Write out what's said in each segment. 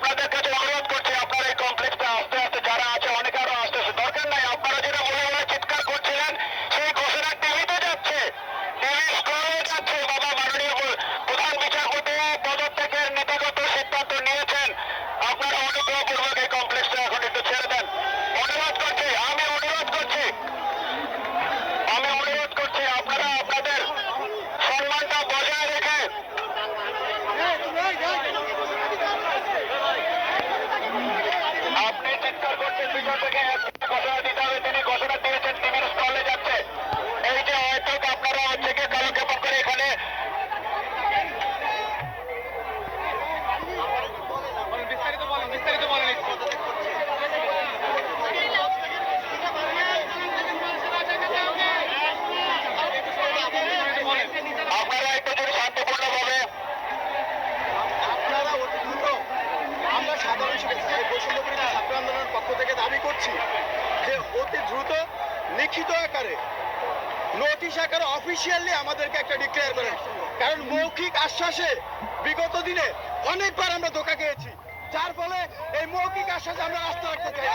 আপনাদের কাছে অনুরোধ করছি, আপনারা এই কমপ্লেক্সটা আস্তে আস্তে যারা আছে অনেকে আরো আসতেছে, দরকার নাই আপনারা যেটা বলে বলে চিৎকার করছিলেন সেই ঘোষণা টিভিতে যাচ্ছে, টিভি স্ক্রলে যাচ্ছে। বাবা মাননীয় প্রধান বিচারপতি পদত্যাগের নীতিগত সিদ্ধান্ত নিয়েছেন, আপনারা অনুগ্রহপূর্বক এই কমপ্লেক্সটা এখন একটু ছেড়ে দেন। অনুরোধ করছি, আমি অনুরোধ করছি আপনারা আপনাদের সম্মানটা বজায় রেখে আপনি চিৎকার করছেন পিছন থেকে ঘোষণা দিতে হবে, তিনি ঘোষণা দিয়েছেন টিভির স্টলে যাচ্ছে। এই যে হয়তো আপনারা হচ্ছে গিয়ে কালক্ষেপণ করে এখানে বিস্তারিত বলেন আপনারা একটু যদি শান্তিপূর্ণ ভাবে আপনারা অতি দ্রুত, আমরা সাধারণ বৈষম্যবিরোধী ছাত্র আন্দোলনের পক্ষ থেকে দাবি করছি যে অতি দ্রুত লিখিত আকারে নোটিশ আকারে অফিসিয়ালি আমাদেরকে একটা ডিক্লেয়ার করেন। কারণ মৌখিক আশ্বাসে বিগত দিনে অনেকবার আমরা ধোঁকা খেয়েছি, যার ফলে এই মৌখিক আশ্বাসে আমরা আস্থা রাখতে চাই।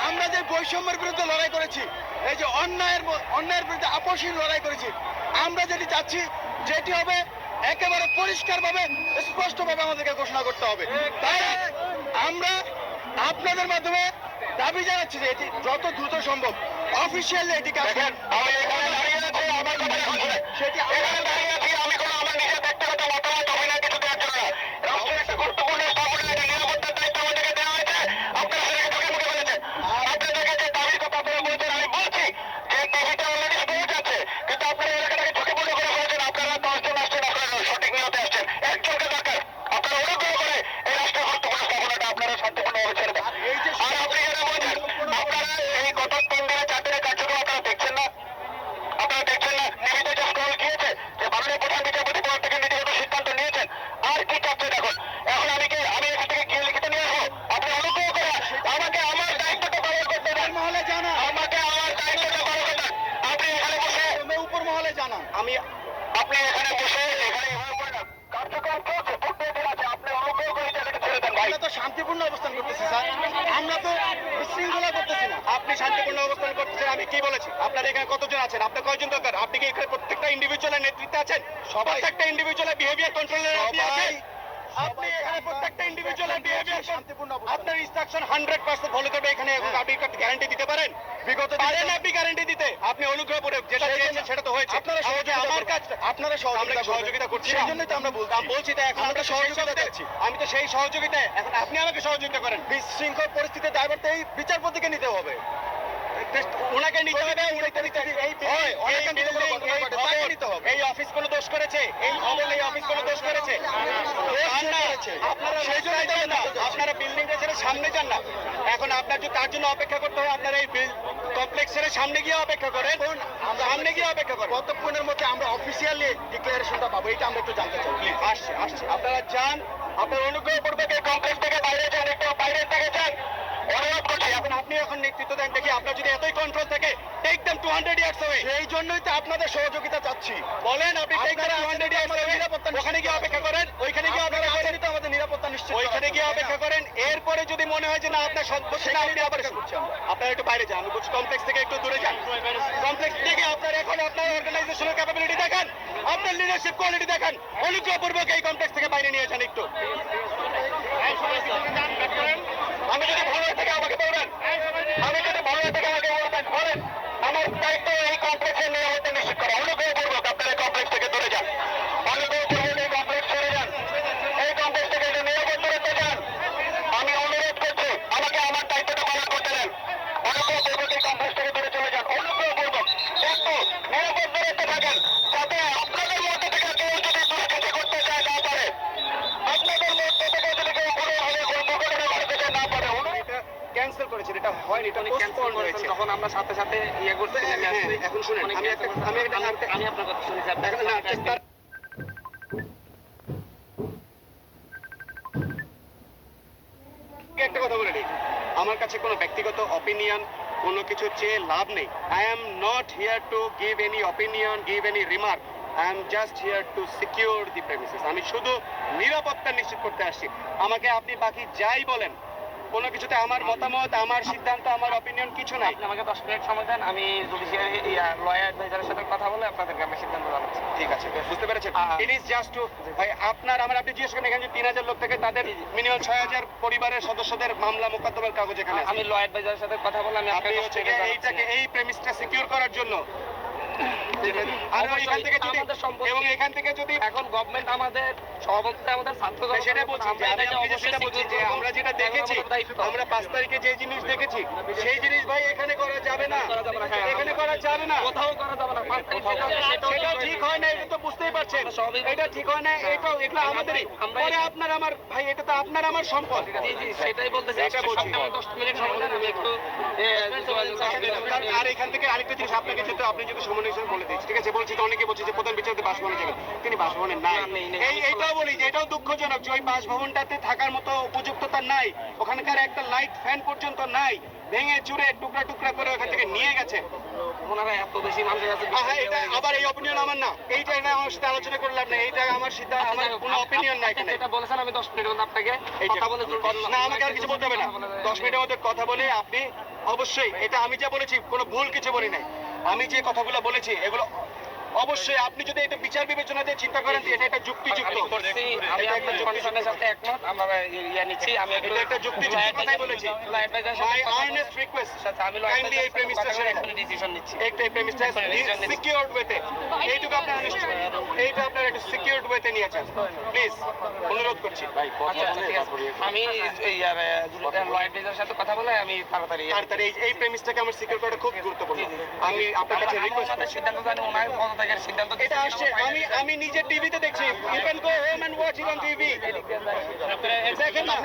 আমরা যে বৈষম্যের বিরুদ্ধে লড়াই করেছি, এই যে অন্যায়ের বিরুদ্ধে আপসহীন লড়াই করেছি, আমরা যেটি চাচ্ছি যেটি হবে একেবারে পরিষ্কারভাবে স্পষ্টভাবে আমাদেরকে ঘোষণা করতে হবে। তাই আমরা আপনাদের মাধ্যমে দাবি জানাচ্ছি যে এটি যত দ্রুত সম্ভব অফিসিয়ালি এটি কাজ দেখেন, আমি এখানে দাঁড়িয়ে আছি, আমার কথা এখন শুনেন। সেটি এখানে দাঁড়িয়ে আছি, আমি কোনো আমার নিজের ব্যক্তিগত মতামত অভিনয় কিছু দেওয়ার জন্য না। রাষ্ট্রের একটা গুরুত্বপূর্ণ স্থাপনা, এটা নিরাপত্তার দায়িত্ব আমাদেরকে দেওয়া হয়েছে, আপনারা সেটাকে চোখে মুখে ফেলেছেন। আপনাদেরকে যে দাবির কথা আপনারা বলছেন, আমি বলছি যে টিভিতে অলরেডি পৌঁছ আছে, কিন্তু আপনারা এলাকাটাকে ঝুঁকিপূর্ণ করে ফেলেছেন। আপনারা 10 জন আসছেন, আপনারা সঠিক নিয়তে আসছেন, একজনকে দরকার। আপনারা অনুগ্রহ করে এই রাষ্ট্রের গুরুত্বপূর্ণ স্থাপনাটা আপনারা শান্তিপূর্ণভাবে ছেড়ে দেন। আর আপনি যেটা বলছেন, আপনারা এই গত 3 দিনে 4 দিনের কার্যক্রম আপনারা দেখছেন না, আপনারা দেখছেন না টিভিতে যে স্ক্রল গিয়েছে যে মাননীয় প্রধান বিচারপতি পদ থেকে নীতিগত সিদ্ধান্ত নিয়েছেন। আর কি চাচ্ছেন এখন? এখন আমি এখান থেকে গিয়ে লিখিত নিয়ে আসবো? আপনি অনুগ্রহ করে আমাকে আমার দায়িত্বটা পালন করতে দেন। মহলে জানা, আমাকে আমার দায়িত্বটা পালন করতে দেন। আপনি এখানে বসে উপর মহলে জানা, আপনি এখানে বসে এখানে এভাবে করে না, কার্যক্রম চলছে, ফুটবল আছে, আপনি অনুগ্রহ করে জায়গাটা ছেড়ে দেন ভাই। আমরা তো শান্তিপূর্ণ অবস্থান করতেছি স্যার, আমরা তো বিশৃঙ্খলা করতেছি না। আপনি শান্তিপূর্ণ অবস্থান করতেছেন, আমি কি বলেছি? আপনার এখানে কতজন আছেন? আপনার কয়জন দরকার? আপনি কি এখানে প্রত্যেকটা ইন্ডিভিজুয়ালের নেতৃত্বে আছেন? প্রত্যেকটা ইন্ডিভিজুয়ালের বিহেভিয়ার কন্ট্রোলের আছে? আপনি এখানে প্রত্যেকটা ইন্ডিভিজুয়ালের বিহেভিয়ার শান্তিপূর্ণ আপনার ইনস্ট্রাকশন 100% ফলো করবে। এখানে এখন আপনি গ্যারান্টি দিতে পারেন? বিগত পারেন আপনি গ্যারান্টি দিতে? আপনি অনুগ্রহ করে যেটা চেয়েছেন সেটা তো হয়েছে। আপনারা সহযোগিতা আমার কাজ, আপনারা সহযোগিতা করছি, সেই জন্যই তো আমরা বলছি তো এখন আমরা সহযোগিতা করছি। আমি তো সেই সহযোগিতায়, এখন আপনি আমাকে সহযোগিতা করেন। বিশৃঙ্খল পরিস্থিতির দায়ভার তো এই বিচারপতিকে নিতে হবে। ওনাকে নিতে হবে, এই অফিস কোনো দোষ করেছে? এই ভবন, এই অফিস কোনো দোষ করেছে? আপনারা বিল্ডিং ছেড়ে সামনে যান না। এখন আপনার যদি তার জন্য অপেক্ষা করতে হয়, আপনারা এই কমপ্লেক্সের সামনে গিয়ে অপেক্ষা করেন, সামনে গিয়ে অপেক্ষা করেন। কতক্ষণের মধ্যে আমরা অফিসিয়ালি ডিক্লারেশনটা পাবো, এটা আমরা একটু জানতে চাই। আসছে আপনারা যান, আপনার অনুগ্রহ পূর্বক এই কমপ্লেক্স থেকে বাইরে যান, একটু বাইরে থেকে যান, অনুরোধ করছি। আপনি এখন নেতৃত্ব দেন দেখি, আপনার যদি এতই কন্ট্রোল থাকে, টেক দেম 200 ইয়ার্স অ্যাওয়ে। সেই জন্যই তো আপনাদের সহযোগিতা চাচ্ছি। বলেন আপনি টেক দেম 200 ইয়ার্স অ্যাওয়ে, নিরাপত্তা ওখানে গিয়ে অপেক্ষা করেন, ওইখানে গিয়ে অপেক্ষা করেন, তো আমাদের নিরাপত্তা নিশ্চিত, ওইখানে গিয়ে অপেক্ষা করেন। এরপরে যদি মনে হয় যে না আপনার সদস্যতা, আপনি অপেক্ষা করছেন, আপনারা একটু বাইরে যান। আমি বলছি কমপ্লেক্স থেকে একটু দূরে যান। কমপ্লেক্স থেকে আপনার এখন আপনার অর্গানাইজেশনাল ক্যাপাবিলিটি দেখান, আপনার লিডারশিপ কোয়ালিটি দেখান। অনুগ্রহপূর্বক এই কমপ্লেক্স থেকে বাইরে নিয়ে যান একটু। আমি যদি ভালো হয়ে থাকে আমাকে বলবেন, আমি যদি ভালো হয়ে থাকে আমাকে বলবেন, বলেন। আমার দায়িত্ব এই কমপ্লেক্সের নিরাপত্তা নিশ্চিত করা। অনুগ্রহপূর্বক আপনারা কমপ্লেক্স থেকে দূরে যান, অনুগ্রহপূর্বক এই কমপ্লেক্স ছেড়ে যান, এই কমপ্লেক্স থেকে একটু নিরাপদ দূরত্বে যান। আমি অনুরোধ করছি আমাকে আমার দায়িত্বটা পালন করতে দেন। অনুগ্রহপূর্বক এই কমপ্লেক্স থেকে দূরে চলে যান, অনুগ্রহপূর্বক একটু নিরাপদ দূরত্বে থাকেন, যাতে আপনাদের মধ্যে থেকে কেউ যদি দুষ্কৃতি করতে চায় না পারে, আপনাদের মধ্যে থেকে যদি কেউ কোনোভাবে কোনো দুর্ঘটনা ঘটাতে চায় না পারে। ক্যান্সেল করেছেন, এটা হয়নি, এটা পোস্টপোন হয়েছে। তখন আমরা সাথে সাথে ইয়ে করতে এখন শুনেন, আমি আপনার কথা শুনি স্যার। একটা কথা বলে নিই, আমার কাছে কোনো ব্যক্তিগত অপিনিয়ন কোনো কিছু চেয়ে লাভ নেই। I am not here to give any opinion, give any remark. I am just here to secure the premises. আমি শুধু নিরাপত্তা নিশ্চিত করতে আসছি। আমাকে আপনি বাকি যাই বলেন, কোনো কিছুতে আমার মতামত, আমার সিদ্ধান্ত, আমার অপিনিয়ন কিছু নাই। আপনি আমাকে 10 মিনিট সময় দেন, আমি জুডিশিয়ারি লয়ার অ্যাডভাইজারের সাথে কথা বলে আপনাদেরকে আমি সিদ্ধান্ত জানাচ্ছি। ঠিক আছে, বুঝতে পেরেছেন? আহ, ইট ইজ জাস্ট টু ভাই আপনার আমার আপনি জিজ্ঞেস করেন এখানে যে 3000 লোক থেকে তাদের মিনিমাম 6000 পরিবারের সদস্যদের মামলা মোকদ্দমার কাগজ এখানে আছে। আমি লয়ার অ্যাডভাইজারের সাথে কথা বলে আমি আপনি আপনাকে হচ্ছে গিয়ে এইটাকে এই প্রেমিসটা সিকিউর করার জন্য আর এখান থেকে যদি আমাদের সম্পত্তি- এবং এখান থেকে যদি এখন গভর্নমেন্ট আমাদের সভাপতি আমাদের ছাত্র জনতা- সেটা বলছি যে আমরা আমি এটাকে আপনাকে অবশ্যই সেটা বলছি secure যে করবো। আমরা যেটা এখন দেখেছি, আমাদের দায়িত্ব। আমরা 5 তারিখে যে জিনিস দেখেছি সেই জিনিস ভাই এখানে করা যাবে না, করা যাবে না, হ্যাঁ। এখানে করা যাবে না। কোথাও করা যাবে না। 5 তারিখ সেটাও সেটাও ঠিক হয় না, এটা তো বুঝতেই পারছেন। এটা ঠিক হয় না, এটাও এগুলো আমাদেরই। পরে আপনার আমার ভাই, এটা তো আপনার আমার সম্পদ। জি, জি, সেটাই বলতেছি। এটা বলছি। সপ্তাহে 10 মিনিট সময় দেন, আমি একটু আর এখান থেকে আরেকটা জিনিস আপনাকে যেহেতু আপনি যেহেতু সমন্বয় হিসেবে বলে দিচ্ছি, ঠিক আছে? বলছি তো অনেকে বলছে যে প্রধান বিচারপতি বাসভবনে যাবেন, তিনি বাসভবনে নাই। না, নেই। এইটাও বলি যে এটাও দুঃখজনক যে ওই বাসভবনটাতে থাকার মতো উপযুক্ততা নাই, ওখানকার একটা লাইট ফ্যান পর্যন্ত নাই, ভেঙে চুরে টুকরা টুকরা করে ওখান থেকে নিয়ে গেছে। ওনারা এত বেশি মানুষের কাছে হ্যাঁ, এটা আবার এই অপিনিয়ন আমার না, এইটা না আমার সাথে আলোচনা করলাম না, এইটা আমার সিদ্ধান্ত, আমার কোনো অপিনিয়ন নাই এখানে। যেটা বলেছেন আমি 10 মিনিটের মধ্যে আপনাকে এই যে- কথা বলে না, আমাকে আর কিছু বলতে হবে না। 10 মিনিটের মধ্যে কথা বলে আপনি অবশ্যই, এটা আমি যা বলেছি কোনো ভুল কিছু বলি নাই, আমি যে কথাগুলো বলেছি এগুলো অবশ্যই আপনি যদি এটা বিচার বিবেচনা দিয়ে চিন্তা করেন যে এটা একটা যুক্তিযুক্ত, আমি করছি, আমি এটা একটা আপনার কনসার্নের সাথে একমত। আমরা ইয়া নিচ্ছি, আমি একটু এটা একটা যুক্তিযুক্ত কথাই বলেছি। লয়ার অ্যাডভাইজারের সাথে মাই কথা বলে- আর্নেস্ট রিকোয়েস্ট, আচ্ছা, আমি লয়ার কাইন্ডলি এই প্রেমিসটা সেরে নেন। ডিসিশন নিচ্ছি। একটা এই প্রেমিসটা সিকিউরড ওয়েতে, এইটুকু আপনারা নিশ্চয় এইটা আপনারা একটু সিকিউরড ওয়েতে নিয়ে যান প্লিজ, অনুরোধ করছি। আচ্ছা, আচ্ছা, ঠিক আছে। আমি লয়ার অ্যাডভাইজারের সাথে কথা বলে আমি তাড়াতাড়ি তাড়াতাড়ি এই প্রেমিসটাকে আমার সিকিউর করাটা খুব গুরুত্বপূর্ণ। আমি আপনার কাছে রিকোয়েস্ট আমাদের সিদ্ধান্ত জানি, ওনার পদত্যাগের সিদ্ধান্ত এটা আসছে, আমি নিজে টিভিতে দেখছি, you can go home and watch it on TV. দেখেন না,